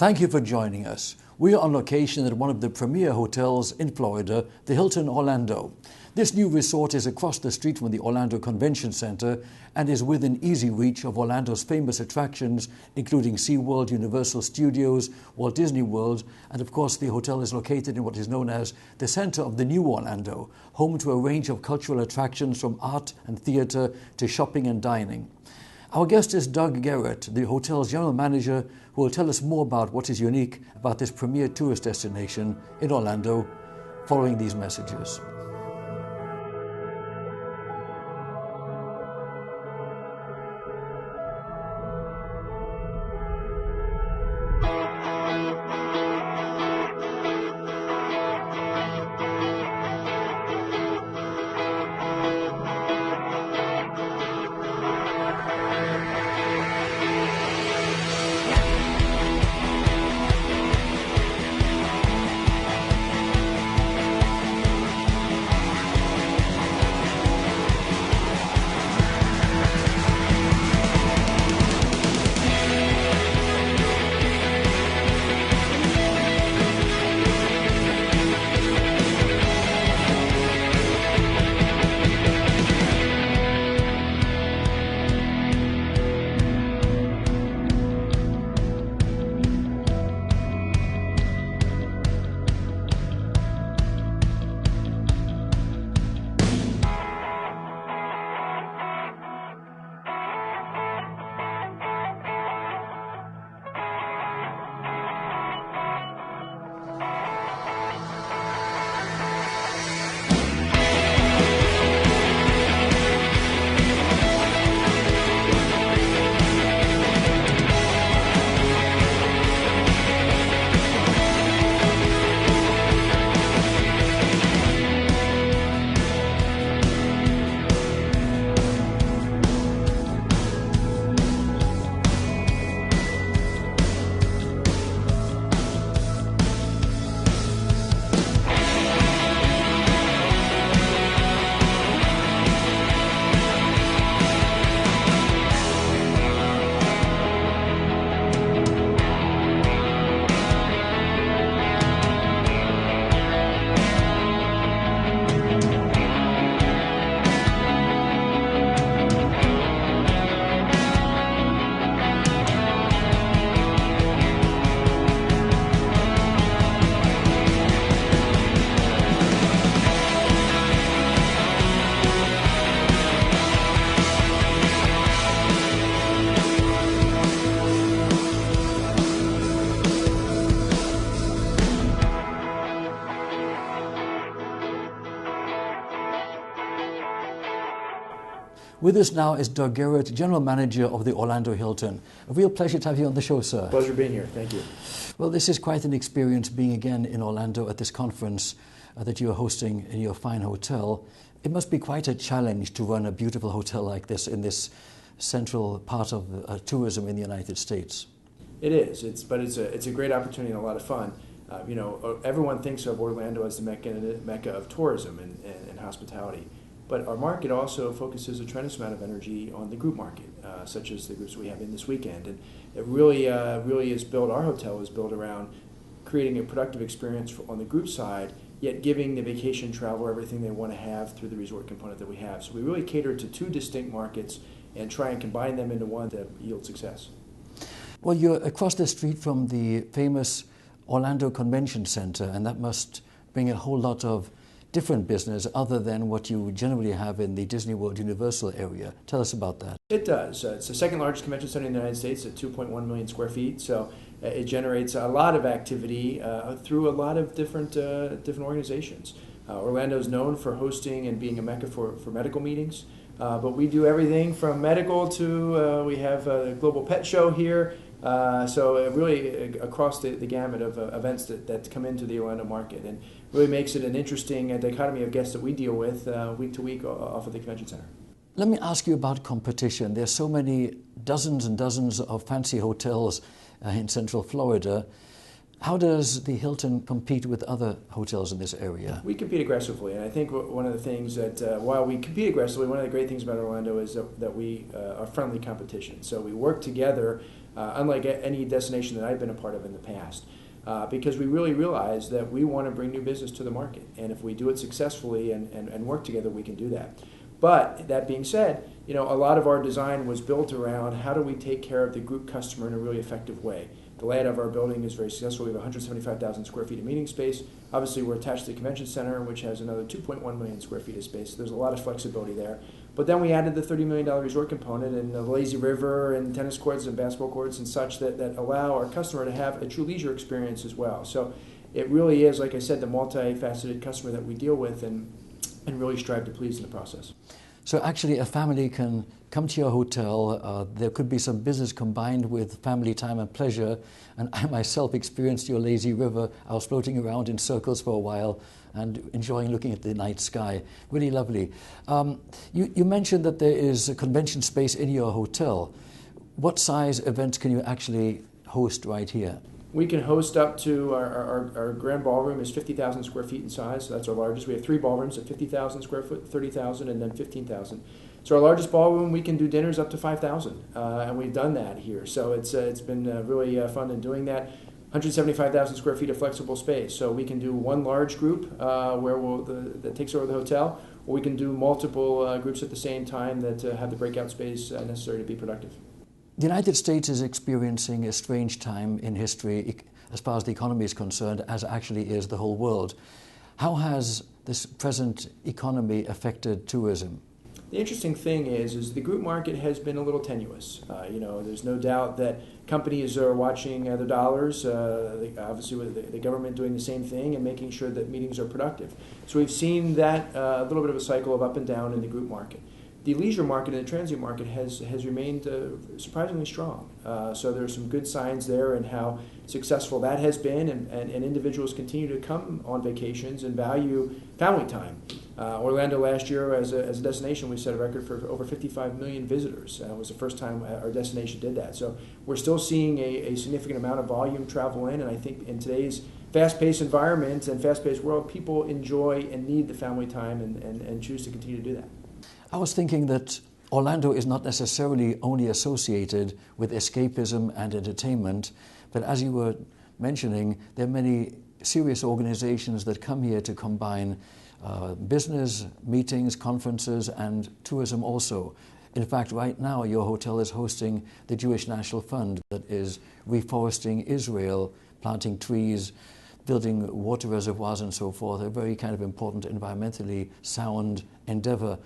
Thank you for joining us. We are on location at one of the premier hotels in Florida, the Hilton Orlando. This new resort is across the street from the Orlando Convention Center and is within easy reach of Orlando's famous attractions, including SeaWorld, Universal Studios, Walt Disney World, and of course the hotel is located in what is known as the center of the new Orlando, home to a range of cultural attractions from art and theater to shopping and dining. Our guest is Doug Garrett, the hotel's general manager, who will tell us more about what is unique about this premier tourist destination in Orlando following these messages. With us now is Doug Garrett, General Manager of the Orlando Hilton. A real pleasure to have you on the show, sir. Pleasure being here. Thank you. Well, this is quite an experience being again in Orlando at this conference that you are hosting in your fine hotel. It must be quite a challenge to run a beautiful hotel like this in this central part of tourism in the United States. It is. But it's a great opportunity and a lot of fun. Everyone thinks of Orlando as the mecca of tourism and hospitality. But our market also focuses a tremendous amount of energy on the group market, such as the groups we have in this weekend. And it really is built, our hotel is built around creating a productive experience on the group side, yet giving the vacation traveler everything they want to have through the resort component that we have. So we really cater to two distinct markets and try and combine them into one to yield success. Well, you're across the street from the famous Orlando Convention Center, and that must bring a whole lot of different business other than what you generally have in the Disney World Universal area. Tell us about that. It does. It's the second largest convention center in the United States at 2.1 million square feet. So it generates a lot of activity through a lot of different organizations. Orlando is known for hosting and being a mecca for medical meetings. But we do everything from medical to we have a global pet show here. So really across the gamut of events that come into the Orlando market, and really makes it an interesting dichotomy of guests that we deal with week to week off of the convention center. Let me ask you about competition. There's so many dozens and dozens of fancy hotels in Central Florida. How does the Hilton compete with other hotels in this area? We compete aggressively, and I think one of the things that, while we compete aggressively, one of the great things about Orlando is that we are friendly competition. So we work together unlike any destination that I've been a part of in the past. Because we really realize that we want to bring new business to the market. And if we do it successfully and work together, we can do that. But that being said, a lot of our design was built around how do we take care of the group customer in a really effective way. The layout of our building is very successful. We have 175,000 square feet of meeting space. Obviously, we're attached to the convention center, which has another 2.1 million square feet of space. So there's a lot of flexibility there. But then we added the $30 million resort component and the lazy river and tennis courts and basketball courts and such that allow our customer to have a true leisure experience as well. So it really is, like I said, the multifaceted customer that we deal with and really strive to please in the process. So actually a family can come to your hotel, there could be some business combined with family time and pleasure, and I myself experienced your lazy river. I was floating around in circles for a while and enjoying looking at the night sky. Really lovely. You mentioned that there is a convention space in your hotel. What size events can you actually host right here? We can host up to, our grand ballroom is 50,000 square feet in size, so that's our largest. We have 3 ballrooms at 50,000 square foot, 30,000, and then 15,000. So our largest ballroom, we can do dinners up to 5,000, and we've done that here. So it's been really fun in doing that. 175,000 square feet of flexible space, so we can do one large group that takes over the hotel, or we can do multiple groups at the same time that have the breakout space necessary to be productive. The United States is experiencing a strange time in history as far as the economy is concerned, as actually is the whole world. How has this present economy affected tourism? The interesting thing is the group market has been a little tenuous. There's no doubt that companies are watching their dollars, obviously with the government doing the same thing and making sure that meetings are productive. So we've seen that a little bit of a cycle of up and down in the group market. The leisure market and the transient market has remained surprisingly strong. So there are some good signs there in how successful that has been, and individuals continue to come on vacations and value family time. Orlando last year as a destination, we set a record for over 55 million visitors. It was the first time our destination did that. So we're still seeing a significant amount of volume travel in, and I think in today's fast-paced environment and fast-paced world, people enjoy and need the family time and choose to continue to do that. I was thinking that Orlando is not necessarily only associated with escapism and entertainment, but as you were mentioning, there are many serious organizations that come here to combine business, meetings, conferences, and tourism also. In fact, right now, your hotel is hosting the Jewish National Fund that is reforesting Israel, planting trees, building water reservoirs and so forth, a very kind of important environmentally sound endeavor.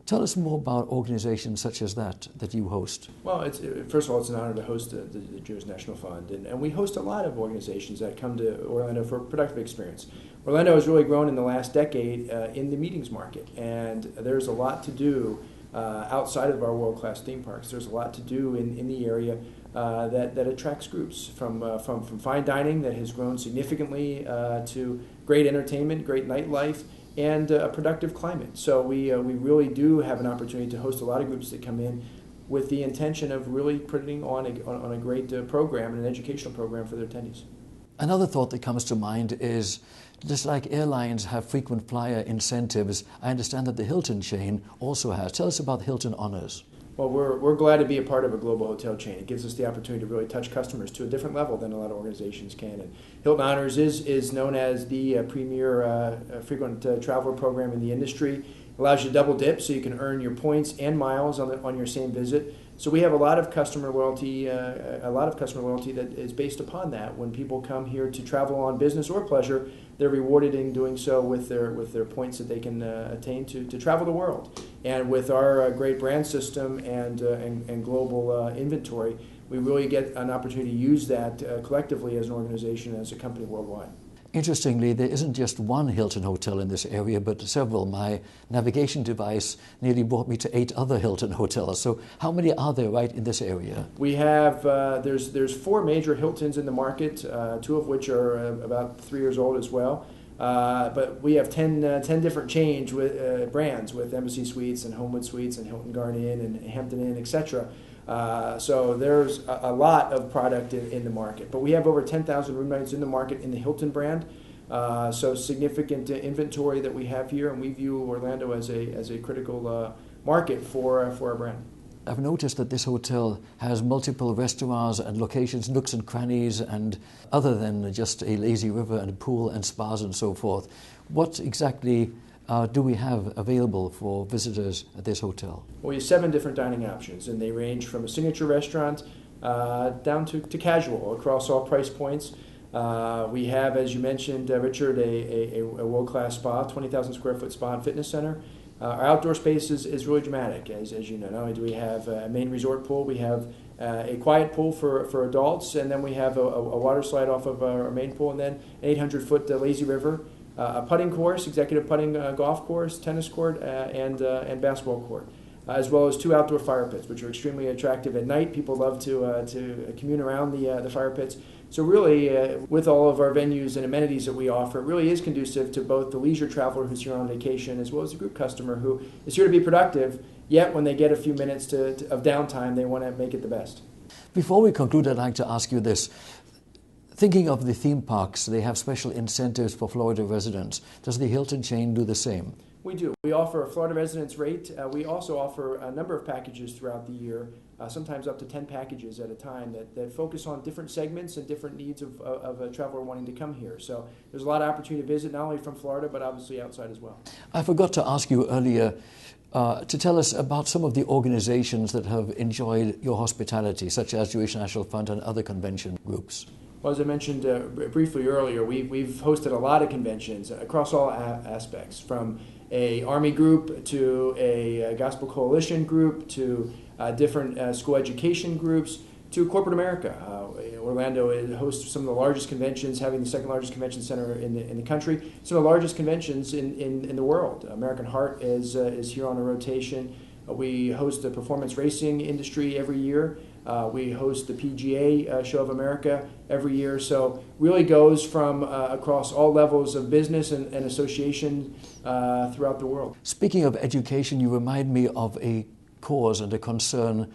Tell us more about organizations such as that you host. Well, first of all, it's an honor to host the Jewish National Fund, and we host a lot of organizations that come to Orlando for a productive experience. Orlando has really grown in the last decade in the meetings market, and there's a lot to do outside of our world-class theme parks. There's a lot to do in the area that attracts groups, from fine dining that has grown significantly to great entertainment, great nightlife, and a productive climate. So we really do have an opportunity to host a lot of groups that come in with the intention of really putting on a great program and an educational program for their attendees. Another thought that comes to mind is, just like airlines have frequent flyer incentives, I understand that the Hilton chain also has. Tell us about Hilton Honors. Well, we're glad to be a part of a global hotel chain. It gives us the opportunity to really touch customers to a different level than a lot of organizations can. And Hilton Honors is known as the premier frequent traveler program in the industry. It allows you to double dip, so you can earn your points and miles on your same visit. So we have a lot of customer loyalty, that is based upon that. When people come here to travel on business or pleasure, they're rewarded in doing so with their points that they can attain to travel the world. And with our great brand system and global inventory, we really get an opportunity to use that collectively as an organization, as a company worldwide. Interestingly, there isn't just one Hilton hotel in this area, but several. My navigation device nearly brought me to 8 other Hilton hotels. So how many are there right in this area? We have, there's 4 major Hiltons in the market, 2 of which are about 3 years old as well. But we have 10 different chains with brands, with Embassy Suites and Homewood Suites and Hilton Garden Inn and Hampton Inn, etc. So there's a lot of product in the market. But we have over 10,000 room nights in the market in the Hilton brand. So significant inventory that we have here, and we view Orlando as a critical market for our brand. I've noticed that this hotel has multiple restaurants and locations, nooks and crannies, and other than just a lazy river and a pool and spas and so forth. What exactly do we have available for visitors at this hotel? Well, we have 7 different dining options, and they range from a signature restaurant down to casual across all price points. We have, as you mentioned, Richard, a world-class spa, 20,000 square foot spa and fitness center. Our outdoor space is really dramatic, as you know. Not only do we have a main resort pool, we have a quiet pool for adults, and then we have a water slide off of our main pool, and then an 800-foot lazy river, a putting course, executive putting golf course, tennis court, and basketball court, as well as 2 outdoor fire pits, which are extremely attractive at night. People love to commune around the fire pits. So really, with all of our venues and amenities that we offer, it really is conducive to both the leisure traveler who's here on vacation as well as the group customer who is here to be productive, yet when they get a few minutes of downtime, they want to make it the best. Before we conclude, I'd like to ask you this. Thinking of the theme parks, they have special incentives for Florida residents. Does the Hilton chain do the same? We do. We offer a Florida residence rate. We also offer a number of packages throughout the year, sometimes up to 10 packages at a time that focus on different segments and different needs of a traveler wanting to come here. So there's a lot of opportunity to visit, not only from Florida, but obviously outside as well. I forgot to ask you earlier to tell us about some of the organizations that have enjoyed your hospitality, such as Jewish National Fund and other convention groups. Well, as I mentioned briefly earlier, we've hosted a lot of conventions across all aspects, from a Army group to a Gospel Coalition group to different school education groups to corporate America. Orlando hosts some of the largest conventions, having the second largest convention center in the country, some of the largest conventions in the world. American Heart is here on a rotation. We host the performance racing industry every year. We host the PGA Show of America every year. So really goes from across all levels of business and association throughout the world. Speaking of education, you remind me of a cause and a concern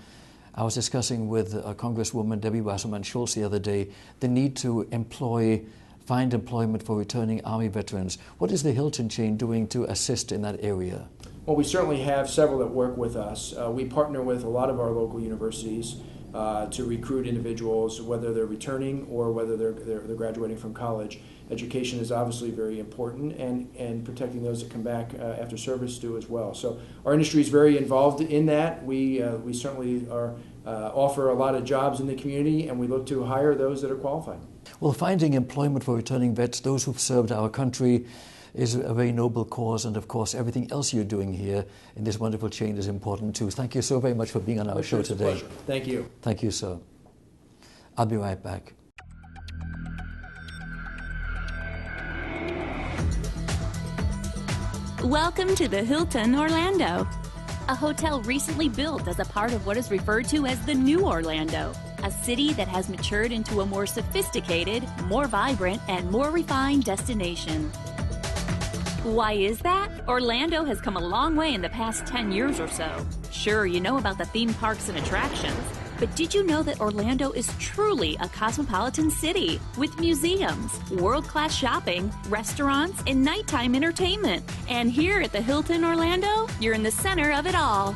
I was discussing with Congresswoman Debbie Wasserman Schultz the other day, the need to find employment for returning Army veterans. What is the Hilton chain doing to assist in that area? Well, we certainly have several that work with us. We partner with a lot of our local universities to recruit individuals, whether they're returning or whether they're graduating from college. Education is obviously very important, and protecting those that come back after service do as well. So our industry is very involved in that. We certainly offer a lot of jobs in the community, and we look to hire those that are qualified. Well, finding employment for returning vets, those who've served our country, is a very noble cause, and of course everything else you're doing here in this wonderful chain is important too. Thank you so very much for being on our show today. It's a pleasure. Thank you. Thank you, sir. I'll be right back. Welcome to the Hilton Orlando, a hotel recently built as a part of what is referred to as the New Orlando, a city that has matured into a more sophisticated, more vibrant, and more refined destination. Why is that? Orlando has come a long way in the past 10 years or so. Sure, you know about the theme parks and attractions, but did you know that Orlando is truly a cosmopolitan city with museums, world-class shopping, restaurants, and nighttime entertainment? And here at the Hilton Orlando, you're in the center of it all.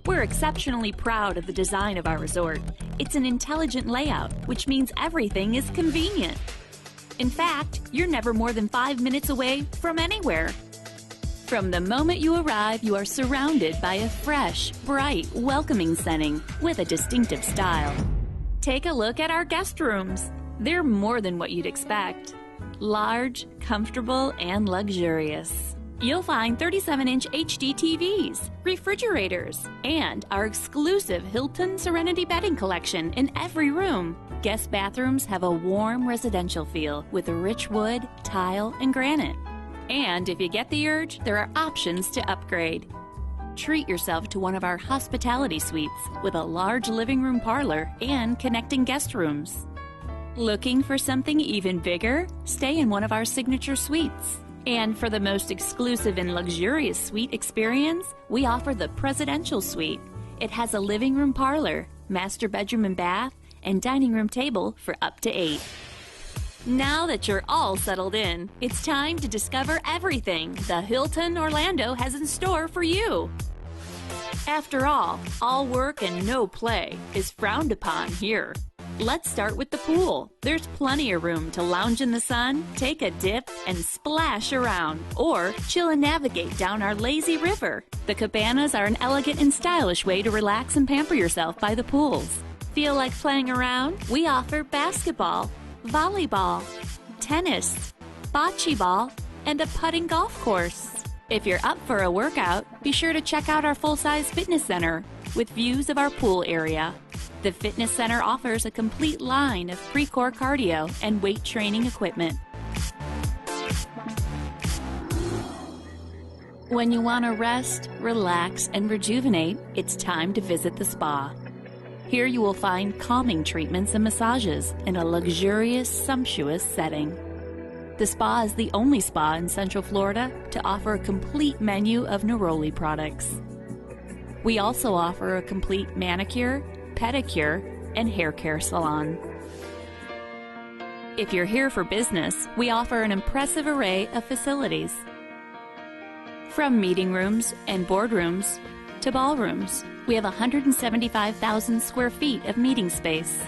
We're exceptionally proud of the design of our resort. It's an intelligent layout, which means everything is convenient. In fact, you're never more than 5 minutes away from anywhere. From the moment you arrive, you are surrounded by a fresh, bright, welcoming setting with a distinctive style. Take a look at our guest rooms. They're more than what you'd expect. Large, comfortable, and luxurious. You'll find 37-inch HD TVs, refrigerators, and our exclusive Hilton Serenity bedding collection in every room. Guest bathrooms have a warm residential feel with rich wood, tile, and granite. And if you get the urge, there are options to upgrade. Treat yourself to one of our hospitality suites with a large living room parlor and connecting guest rooms. Looking for something even bigger? Stay in one of our signature suites. And for the most exclusive and luxurious suite experience, we offer the Presidential Suite. It has a living room parlor, master bedroom and bath, and dining room table for up to 8. Now that you're all settled in, it's time to discover everything the Hilton Orlando has in store for you. After all work and no play is frowned upon here. Let's start with the pool. There's plenty of room to lounge in the sun, take a dip, and splash around, or chill and navigate down our lazy river. The cabanas are an elegant and stylish way to relax and pamper yourself by the pools. Feel like playing around? We offer basketball, volleyball, tennis, bocce ball, and a putting golf course. If you're up for a workout, be sure to check out our full-size fitness center with views of our pool area. The fitness center offers a complete line of pre-core cardio and weight training equipment. When you want to rest, relax, and rejuvenate, it's time to visit the spa. Here you will find calming treatments and massages in a luxurious, sumptuous setting. The spa is the only spa in Central Florida to offer a complete menu of Neroli products. We also offer a complete manicure, pedicure, and hair care salon. If you're here for business, we offer an impressive array of facilities. From meeting rooms and boardrooms to ballrooms, we have 175,000 square feet of meeting space.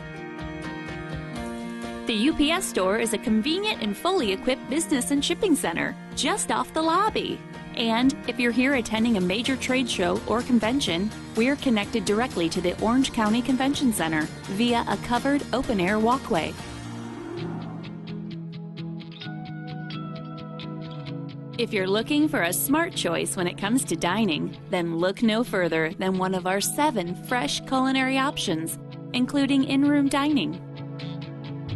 The UPS store is a convenient and fully equipped business and shipping center just off the lobby. And if you're here attending a major trade show or convention, we're connected directly to the Orange County Convention Center via a covered open-air walkway. If you're looking for a smart choice when it comes to dining, then look no further than one of our 7 fresh culinary options, including in-room dining.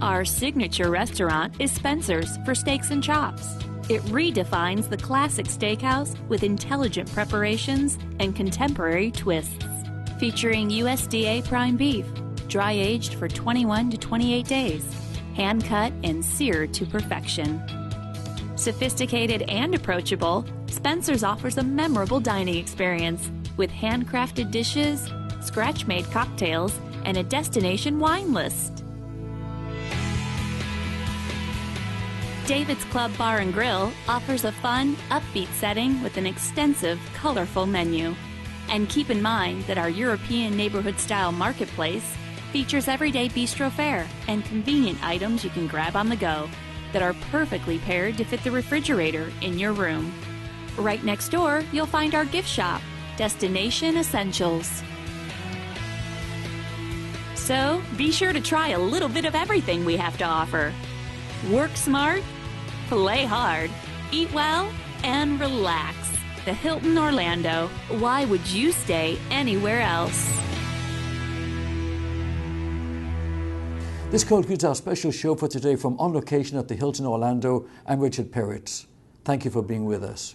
Our signature restaurant is Spencer's for Steaks and Chops. It redefines the classic steakhouse with intelligent preparations and contemporary twists. Featuring USDA prime beef, dry-aged for 21 to 28 days, hand-cut and seared to perfection. Sophisticated and approachable, Spencer's offers a memorable dining experience with handcrafted dishes, scratch-made cocktails, and a destination wine list. David's Club Bar and Grill offers a fun, upbeat setting with an extensive, colorful menu. And keep in mind that our European neighborhood-style marketplace features everyday bistro fare and convenient items you can grab on the go that are perfectly paired to fit the refrigerator in your room. Right next door, you'll find our gift shop, Destination Essentials. So, be sure to try a little bit of everything we have to offer. Work smart, play hard, eat well, and relax. The Hilton Orlando. Why would you stay anywhere else? This concludes our special show for today from On Location at the Hilton Orlando. I'm Richard Peretz. Thank you for being with us.